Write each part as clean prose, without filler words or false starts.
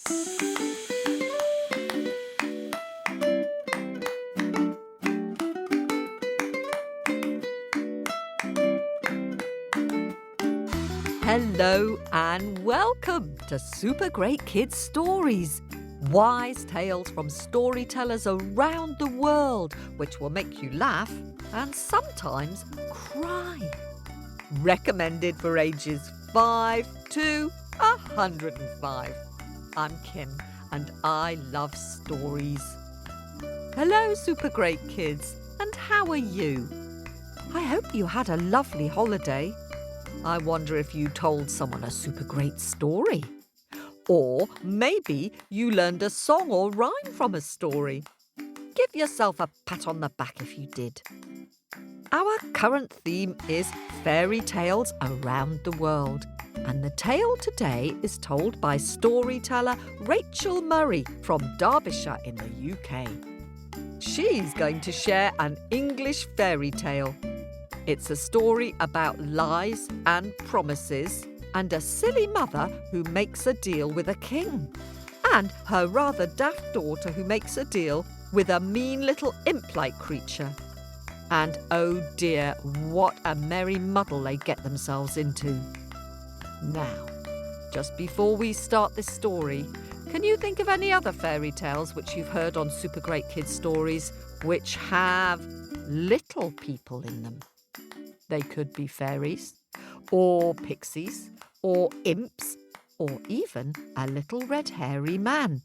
Hello and welcome to Super Great Kids Stories. Wise tales from storytellers around the world, which will make you laugh and sometimes cry. Recommended for ages 5 to 105. I'm Kim and I love stories. Hello, Super Great Kids, and how are you? I hope you had a lovely holiday. I wonder if you told someone a super great story. Or maybe you learned a song or rhyme from a story. Give yourself a pat on the back if you did. Our current theme is fairy tales around the world. And the tale today is told by storyteller Rachel Murray from Derbyshire in the UK. She's going to share an English fairy tale. It's a story about lies and promises and a silly mother who makes a deal with a king and her rather daft daughter who makes a deal with a mean little imp-like creature. And oh dear, what a merry muddle they get themselves into. Now, just before we start this story, can you think of any other fairy tales which you've heard on Super Great Kids Stories which have little people in them? They could be fairies, or pixies, or imps, or even a little red hairy man.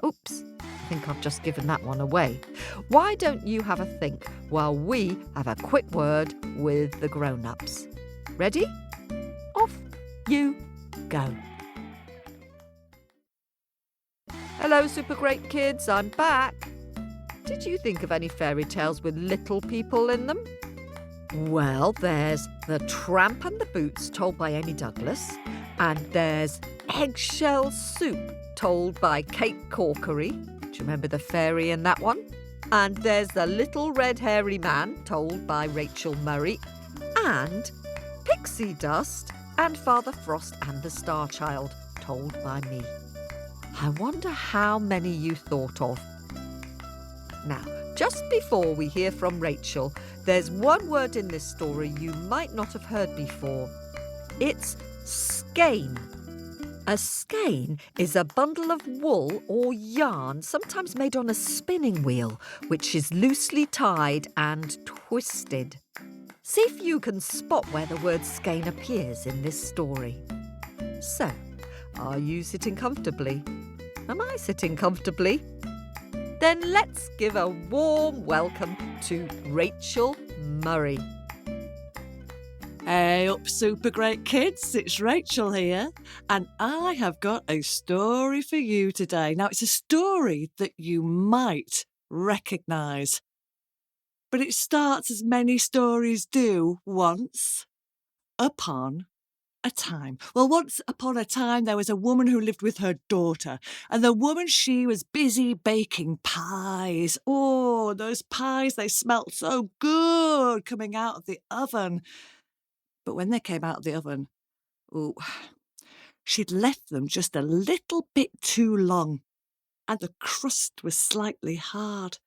Oops, I think I've just given that one away. Why don't you have a think while we have a quick word with the grown-ups? Ready? Off you go. Hello, Super Great Kids, I'm back. Did you think of any fairy tales with little people in them? Well, there's The Tramp and the Boots, told by Amy Douglas, and there's Eggshell Soup, told by Kate Corkery. Do you remember the fairy in that one? And there's The Little Red Hairy Man, told by Rachel Murray, and Pixie Dust and Father Frost and the Star Child, told by me. I wonder how many you thought of. Now, just before we hear from Rachel, there's one word in this story you might not have heard before. It's skein. A skein is a bundle of wool or yarn, sometimes made on a spinning wheel, which is loosely tied and twisted. See if you can spot where the word skein appears in this story. So, are you sitting comfortably? Am I sitting comfortably? Then let's give a warm welcome to Rachel Murray. Hey up, Super Great Kids, it's Rachel here, and I have got a story for you today. Now, it's a story that you might recognise, but it starts as many stories do, once upon a time. Well, once upon a time, there was a woman who lived with her daughter, and the woman, she was busy baking pies. Oh, those pies, they smelt so good coming out of the oven. But when they came out of the oven, oh, she'd left them just a little bit too long, and the crust was slightly hard.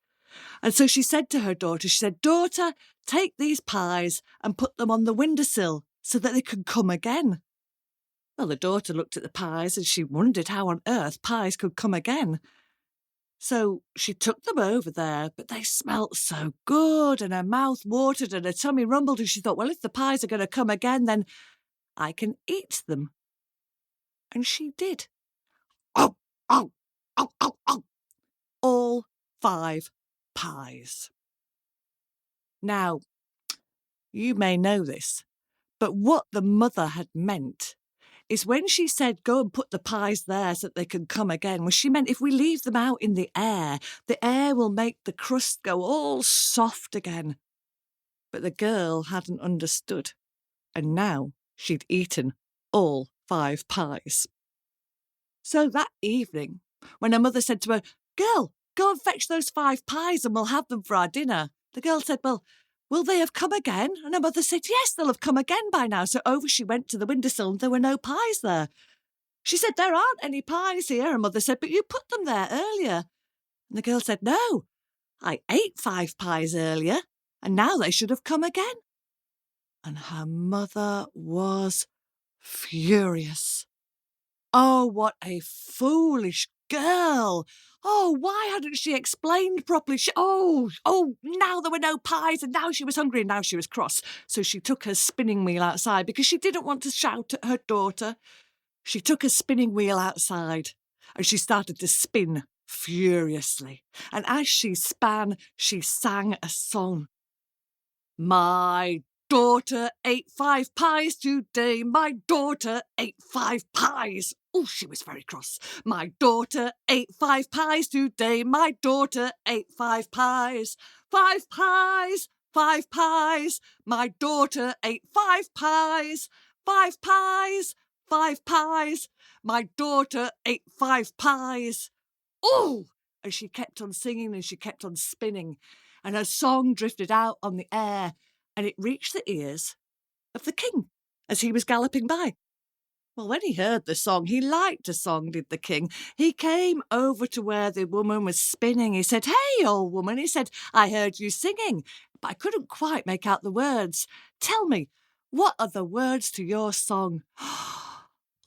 And so she said to her daughter, she said, "Daughter, take these pies and put them on the windowsill so that they could come again." Well, the daughter looked at the pies and she wondered how on earth pies could come again. So she took them over there, but they smelt so good and her mouth watered and her tummy rumbled, and she thought, well, if the pies are going to come again, then I can eat them. And she did. Oh, oh, oh, oh, oh. All 5 pies. Now, you may know this, but what the mother had meant is when she said, go and put the pies there so that they can come again, well, she meant if we leave them out in the air will make the crust go all soft again. But the girl hadn't understood, and now she'd eaten all 5 pies. So that evening, when her mother said to her, "Girl, go and fetch those 5 pies and we'll have them for our dinner," the girl said, "Well, will they have come again?" And her mother said, "Yes, they'll have come again by now." So over she went to the windowsill and there were no pies there. She said, "There aren't any pies here." Her mother said, "But you put them there earlier." And the girl said, "No, I ate 5 pies earlier, and now they should have come again." And her mother was furious. Oh, what a foolish girl! Oh, why hadn't she explained properly? Now there were no pies, and now she was hungry, and now she was cross. So she took her spinning wheel outside because she didn't want to shout at her daughter. She took a spinning wheel outside, and she started to spin furiously. And as she span, she sang a song. My daughter ate 5 pies today. My daughter ate 5 pies. Oh, she was very cross. My daughter ate 5 pies today. My daughter ate 5 pies. 5 pies, 5 pies. My daughter ate 5 pies. 5 pies, 5 pies. My daughter ate 5 pies. Oh! And she kept on singing and she kept on spinning, and her song drifted out on the air, and it reached the ears of the king as he was galloping by. Well, when he heard the song, he liked the song, did the king. He came over to where the woman was spinning. He said, "Hey, old woman," he said, "I heard you singing, but I couldn't quite make out the words. Tell me, what are the words to your song?"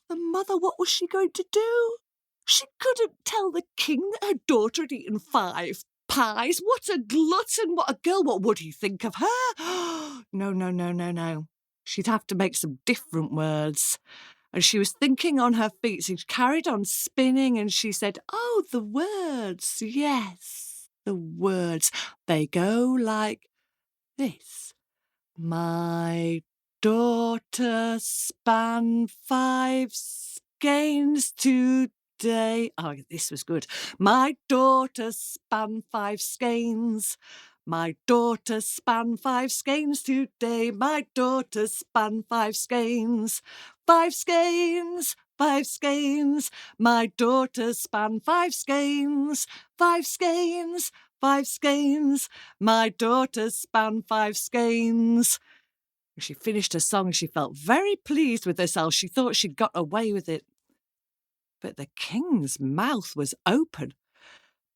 The mother, what was she going to do? She couldn't tell the king that her daughter had eaten 5 pies. What a glutton, what a girl. What would he think of her? No, no, no, no, no. She'd have to make some different words. And she was thinking on her feet. She carried on spinning, and she said, "Oh, the words, yes, the words. They go like this. My daughter span 5 skeins today." Oh, this was good. My daughter span 5 skeins. My daughter span 5 skeins today. My daughter span 5 skeins. 5 skeins, 5 skeins. My daughter span 5 skeins. 5 skeins, 5 skeins. My daughter span 5 skeins. When she finished her song, she felt very pleased with herself. She thought she'd got away with it. But the king's mouth was open,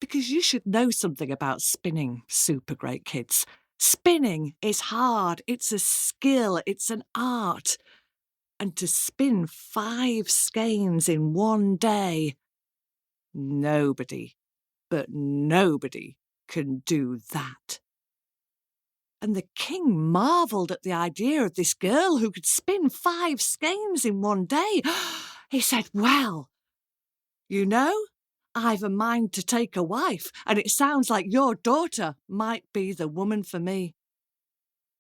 because you should know something about spinning, super great kids. Spinning is hard. It's a skill. It's an art. And to spin 5 skeins in one day, nobody, but nobody can do that. And the king marvelled at the idea of this girl who could spin 5 skeins in one day. He said, "Well, you know, I've a mind to take a wife, and it sounds like your daughter might be the woman for me.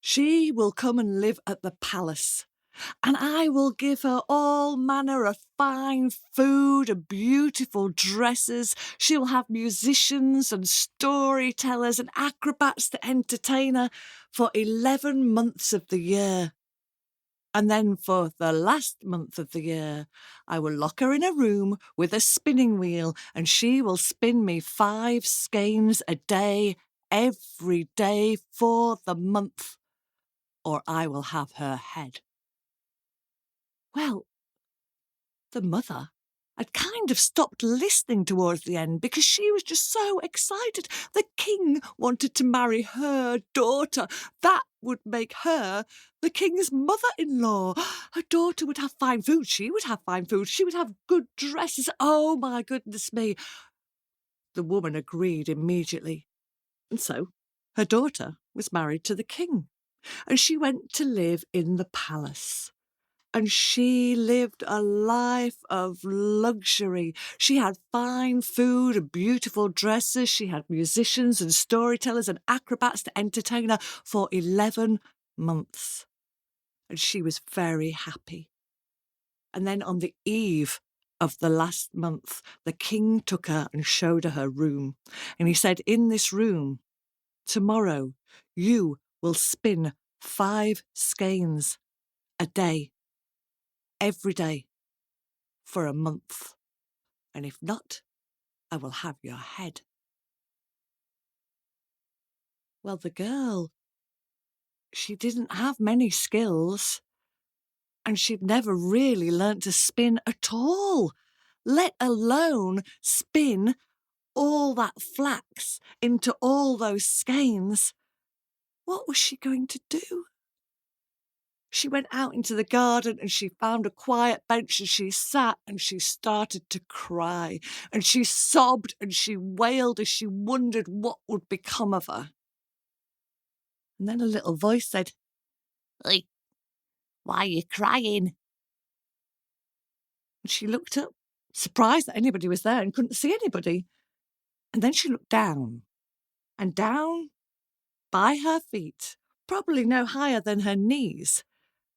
She will come and live at the palace, and I will give her all manner of fine food and beautiful dresses. She'll have musicians and storytellers and acrobats to entertain her for 11 months of the year. And then for the last month of the year, I will lock her in a room with a spinning wheel, and she will spin me 5 skeins a day, every day for the month, or I will have her head." Well, the mother had kind of stopped listening towards the end because she was just so excited. The king wanted to marry her daughter. That would make her the king's mother-in-law. Her daughter would have fine food. She would have fine food. She would have good dresses. Oh, my goodness me. The woman agreed immediately. And so her daughter was married to the king, and she went to live in the palace. And she lived a life of luxury. She had fine food and beautiful dresses. She had musicians and storytellers and acrobats to entertain her for 11 months. And she was very happy. And then on the eve of the last month, the king took her and showed her room. And he said, "In this room, tomorrow, you will spin 5 skeins a day, every day, for a month. And if not, I will have your head." Well, the girl, she didn't have many skills. and she'd never really learnt to spin at all, let alone spin all that flax into all those skeins. What was she going to do? She went out into the garden and she found a quiet bench and she sat and she started to cry and she sobbed and she wailed as she wondered what would become of her. And then a little voice said, "Oi, why are you crying?" And she looked up, surprised that anybody was there and couldn't see anybody. And then she looked down, and down by her feet, probably no higher than her knees,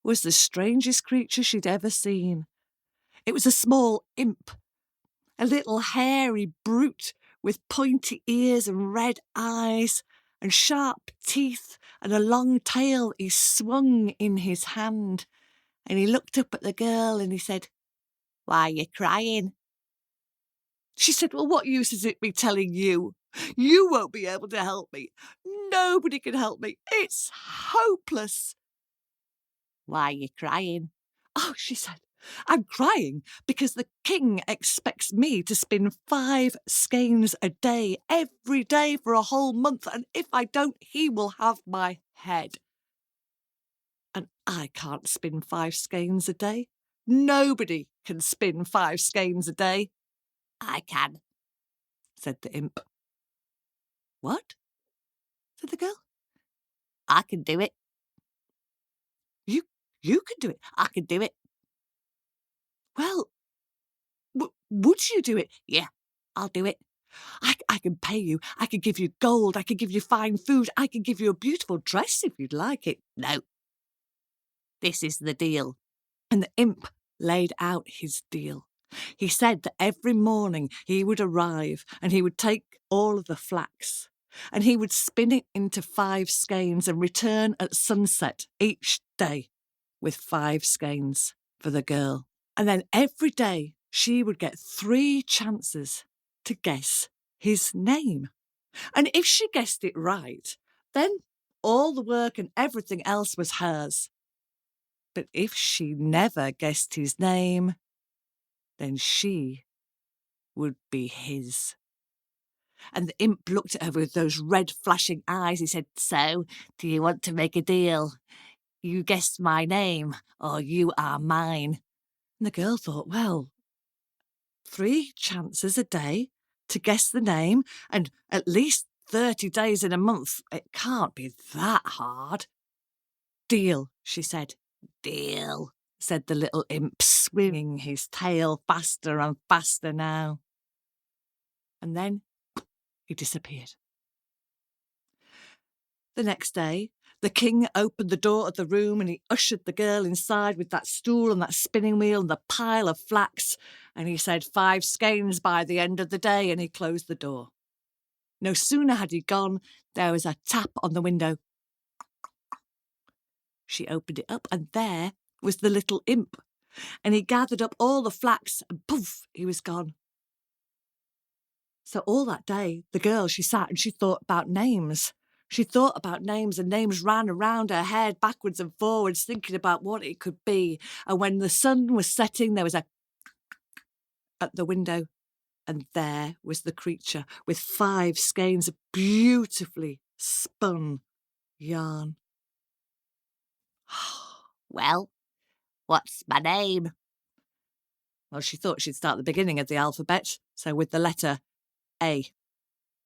was the strangest creature she'd ever seen. It was a small imp, a little hairy brute with pointy ears and red eyes and sharp teeth and a long tail he swung in his hand. And he looked up at the girl and he said, "Why are you crying?" She said, "Well, what use is it me telling you? You won't be able to help me. Nobody can help me. It's hopeless." "Why are you crying?" "Oh," she said, "I'm crying because the king expects me to spin 5 skeins a day, every day for a whole month, and if I don't, he will have my head. And I can't spin 5 skeins a day. Nobody can spin 5 skeins a day." "I can," said the imp. "What?" said the girl. "I can do it." You can do it. "I can do it." "Well, would you do it?" "Yeah, I'll do it. I can pay you. I can give you gold. I can give you fine food. I can give you a beautiful dress if you'd like it." "No. This is the deal." And the imp laid out his deal. He said that every morning he would arrive and he would take all of the flax and he would spin it into 5 skeins and return at sunset each day with 5 skeins for the girl. And then every day she would get 3 chances to guess his name. And if she guessed it right, then all the work and everything else was hers. But if she never guessed his name, then she would be his. And the imp looked at her with those red flashing eyes. He said, "So, do you want to make a deal? You guess my name, or you are mine." And the girl thought, well, 3 chances a day to guess the name, and at least 30 days in a month. It can't be that hard. "Deal," she said. "Deal," said the little imp, swinging his tail faster and faster now. And then he disappeared. The next day, the king opened the door of the room and he ushered the girl inside with that stool and that spinning wheel and the pile of flax, and he said 5 skeins by the end of the day, and he closed the door. No sooner had he gone, there was a tap on the window. She opened it up, and there was the little imp, and he gathered up all the flax, and poof, he was gone. So all that day, the girl, she sat and she thought about names. She thought about names, and names ran around her head backwards and forwards, thinking about what it could be. And when the sun was setting, there was a at the window, and there was the creature with 5 skeins of beautifully spun yarn. "Well, what's my name?" Well, she thought she'd start the beginning of the alphabet, so with the letter A.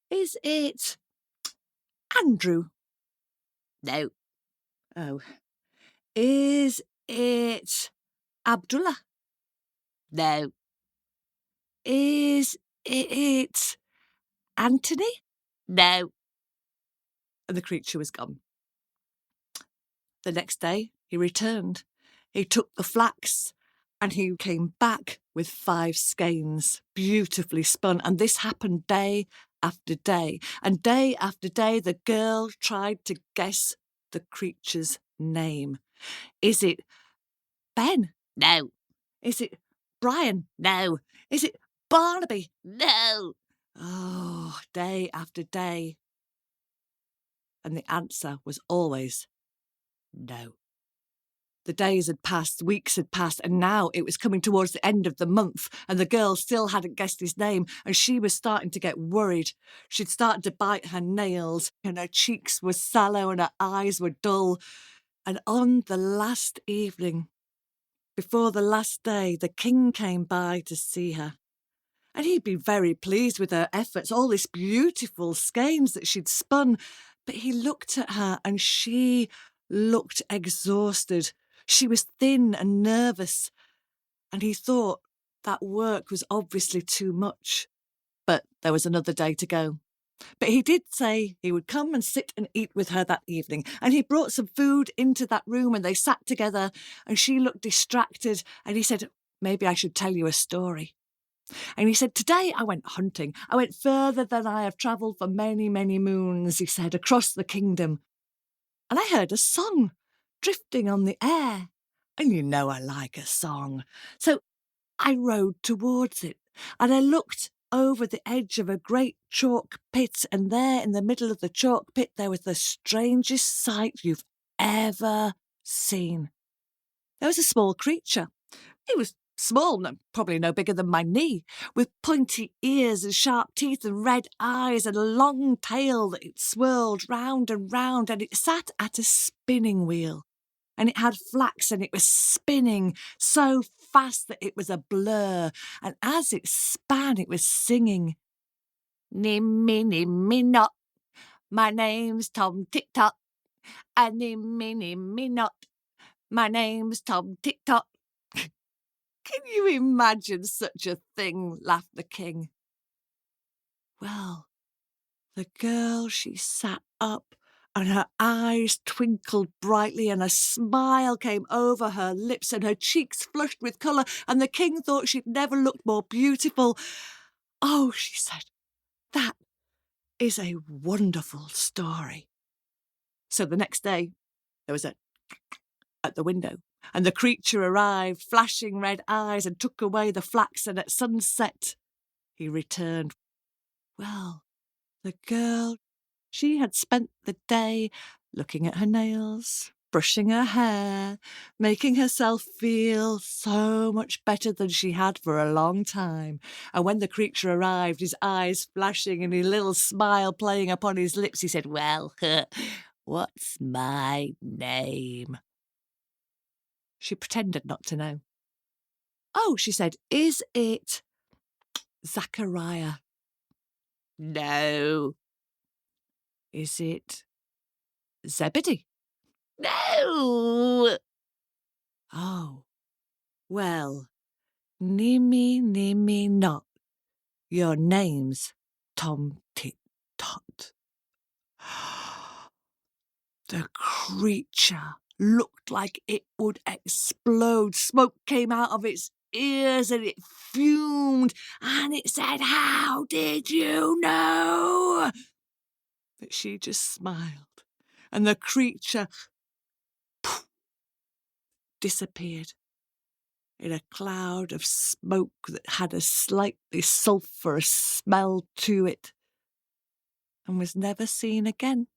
"Is it Andrew?" "No." "Oh. Is it Abdullah?" "No." "Is it Anthony?" "No." And the creature was gone. The next day he returned. He took the flax and he came back with 5 skeins, beautifully spun. And this happened day after day. And day after day, the girl tried to guess the creature's name. "Is it Ben?" "No." "Is it Brian?" "No." "Is it Barnaby?" "No." Oh, day after day. And the answer was always no. The days had passed, weeks had passed, and now it was coming towards the end of the month, and the girl still hadn't guessed his name, and she was starting to get worried. She'd started to bite her nails, and her cheeks were sallow and her eyes were dull. And on the last evening, before the last day, the king came by to see her. And he'd been very pleased with her efforts, all this beautiful skeins that she'd spun. But he looked at her and she looked exhausted. She was thin and nervous. And he thought that work was obviously too much. But there was another day to go. But he did say he would come and sit and eat with her that evening. And he brought some food into that room and they sat together and she looked distracted. And he said, maybe I should tell you a story. And he said, today I went hunting. I went further than I have travelled for many, many moons, he said, across the kingdom. And I heard a song drifting on the air. And you know I like a song. So I rode towards it and I looked over the edge of a great chalk pit, and there in the middle of the chalk pit there was the strangest sight you've ever seen. There was a small creature. It was small, probably no bigger than my knee, with pointy ears and sharp teeth and red eyes and a long tail that it swirled round and round, and it sat at a spinning wheel. And it had flax and it was spinning so fast that it was a blur. And as it span, it was singing, nimmy not, my name's Tom Tit Tot. And nimmy not, my name's Tom Tit Tot. Can you imagine such a thing? Laughed the king. Well, the girl, she sat up and her eyes twinkled brightly and a smile came over her lips and her cheeks flushed with colour, and the king thought she'd never looked more beautiful. Oh, she said, that is a wonderful story. So the next day there was a at the window, and the creature arrived, flashing red eyes, and took away the flax, and at sunset he returned. Well, the girl, she had spent the day looking at her nails, brushing her hair, making herself feel so much better than she had for a long time. And when the creature arrived, his eyes flashing and his little smile playing upon his lips, he said, well, what's my name? She pretended not to know. Oh, she said, is it Zachariah? No. Is it Zebedee? No. Oh, well, nimmy not, your name's Tom Tit Tot. The creature looked like it would explode. Smoke came out of its ears and it fumed, and it said, how did you know? But she just smiled, and the creature disappeared in a cloud of smoke that had a slightly sulphurous smell to it, and was never seen again.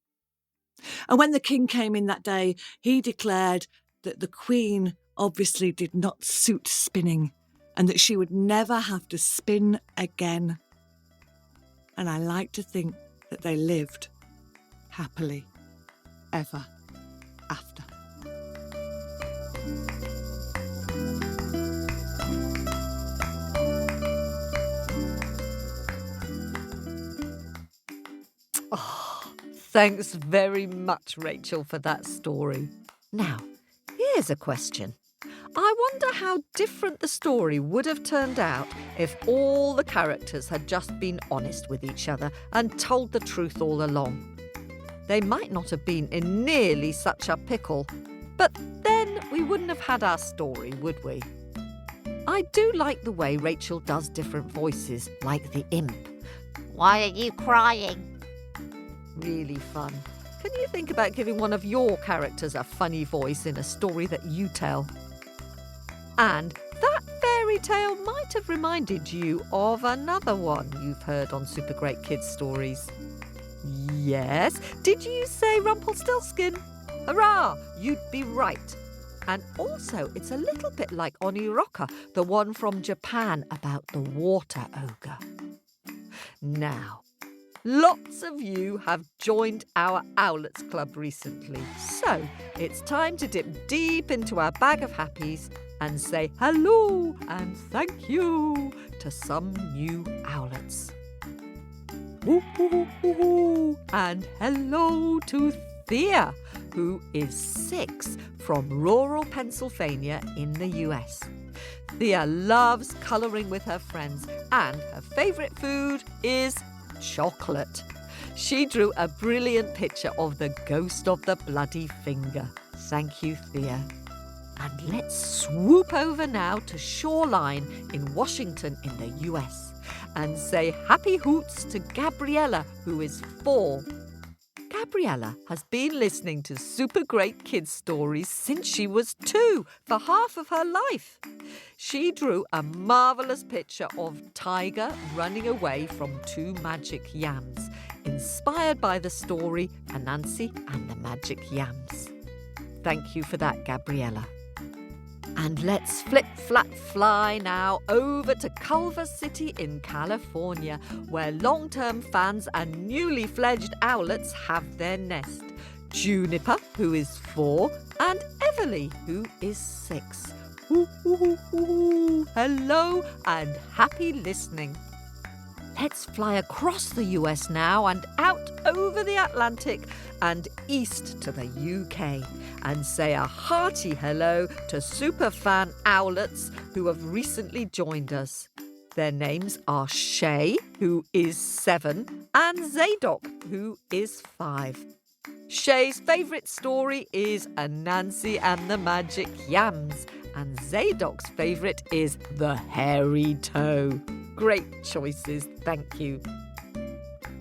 And when the king came in that day, he declared that the queen obviously did not suit spinning and that she would never have to spin again. And I like to think that they lived happily ever after. Oh, thanks very much, Rachel, for that story. Now, here's a question. I wonder how different the story would have turned out if all the characters had just been honest with each other and told the truth all along. They might not have been in nearly such a pickle, but then we wouldn't have had our story, would we? I do like the way Rachel does different voices, like the imp. Why are you crying? Really fun. Can you think about giving one of your characters a funny voice in a story that you tell? And that fairy tale might have reminded you of another one you've heard on Super Great Kids Stories. Yes, did you say Rumpelstiltskin? Hurrah, you'd be right. And also, it's a little bit like Oniroka, the one from Japan about the water ogre. Now, lots of you have joined our Owlets Club recently, so it's time to dip deep into our bag of happies and say hello and thank you to some new owlets. Woo-hoo-hoo-hoo. And hello to Thea, who is 6 from rural Pennsylvania in the US. Thea loves colouring with her friends and her favourite food is chocolate. She drew a brilliant picture of the ghost of the bloody finger. Thank you, Thea. And let's swoop over now to Shoreline in Washington in the US and say happy hoots to Gabriella, who is 4. Gabriella has been listening to Super Great Kids stories since she was 2 for half of her life. She drew a marvellous picture of Tiger running away from 2 magic yams, inspired by the story Anansi and the Magic Yams. Thank you for that, Gabriella. And let's flip-flap-fly now over to Culver City in California, where long-term fans and newly fledged owlets have their nest. Juniper, who is 4, and Everly, who is 6. Ooh, hello and happy listening. Let's fly across the US now and out over the Atlantic and east to the UK and say a hearty hello to superfan owlets who have recently joined us. Their names are Shay, who is 7, and Zadok, who is 5. Shay's favourite story is Anansi and the Magic Yams, and Zadok's favourite is The Hairy Toe. Great choices, thank you.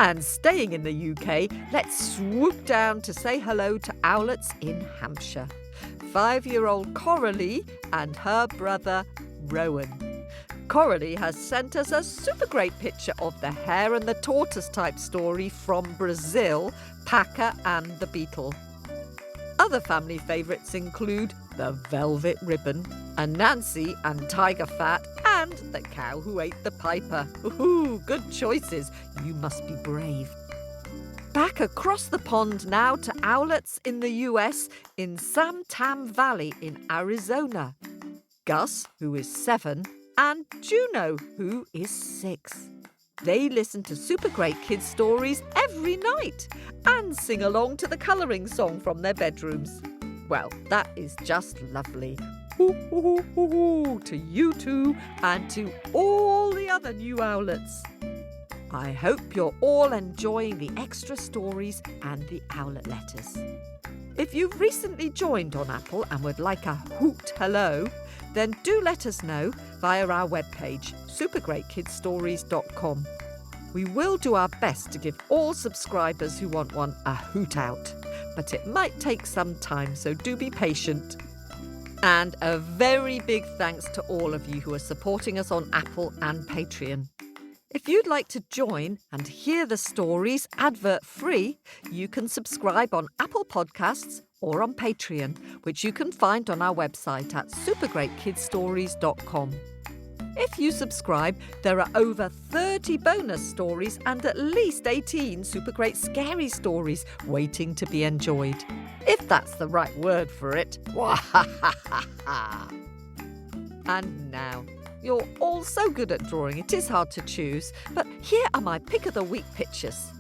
And staying in the UK, let's swoop down to say hello to owlets in Hampshire. 5-year-old Coralie and her brother Rowan. Coralie has sent us a super great picture of the hare and the tortoise type story from Brazil, Paca and the Beetle. Other family favourites include The Velvet Ribbon, Anansi and Tiger Fat, and The Cow Who Ate the Piper. Ooh, good choices. You must be brave. Back across the pond now to owlets in the US in Sam Tam Valley in Arizona. Gus, who is 7, and Juno, who is 6. They listen to Super Great Kids stories every night and sing along to the colouring song from their bedrooms. Well, that is just lovely. Hoo, hoo, hoo, hoo, hoo, to you two and to all the other new owlets. I hope you're all enjoying the extra stories and the owlet letters. If you've recently joined on Apple and would like a hoot hello, then do let us know via our webpage, supergreatkidsstories.com. We will do our best to give all subscribers who want one a hoot out, but it might take some time, so do be patient. And a very big thanks to all of you who are supporting us on Apple and Patreon. If you'd like to join and hear the stories advert-free, you can subscribe on Apple Podcasts or on Patreon, which you can find on our website at supergreatkidsstories.com. If you subscribe, there are over 30 bonus stories and at least 18 super great scary stories waiting to be enjoyed. If that's the right word for it. And now, you're all so good at drawing, it is hard to choose, but here are my pick of the week pictures.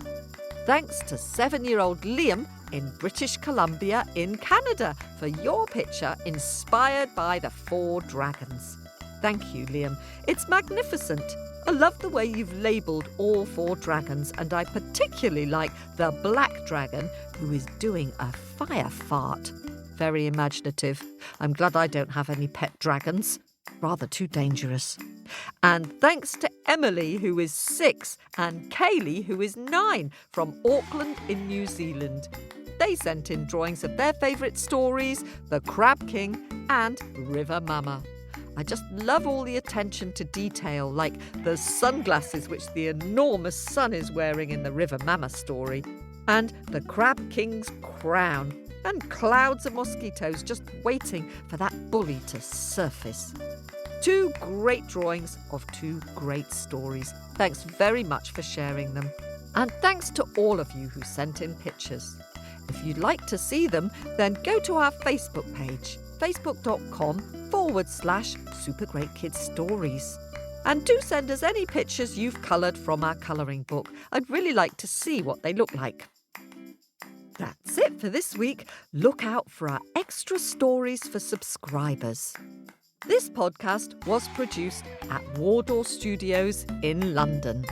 Thanks to 7-year-old Liam in British Columbia in Canada for your picture inspired by the 4 dragons. Thank you, Liam. It's magnificent. I love the way you've labelled all 4 dragons, and I particularly like the black dragon who is doing a fire fart. Very imaginative. I'm glad I don't have any pet dragons. Rather too dangerous. And thanks to Emily, who is 6, and Kaylee, who is 9, from Auckland in New Zealand. They sent in drawings of their favourite stories, The Crab King and River Mama. I just love all the attention to detail, like the sunglasses which the enormous sun is wearing in the River Mama story, and the Crab King's crown. and clouds of mosquitoes just waiting for that bully to surface. 2 great drawings of 2 great stories. Thanks very much for sharing them. And thanks to all of you who sent in pictures. If you'd like to see them, then go to our Facebook page, facebook.com/supergreatkidsstories. And do send us any pictures you've coloured from our colouring book. I'd really like to see what they look like. That's it for this week. Look out for our extra stories for subscribers. This podcast was produced at Wardour Studios in London.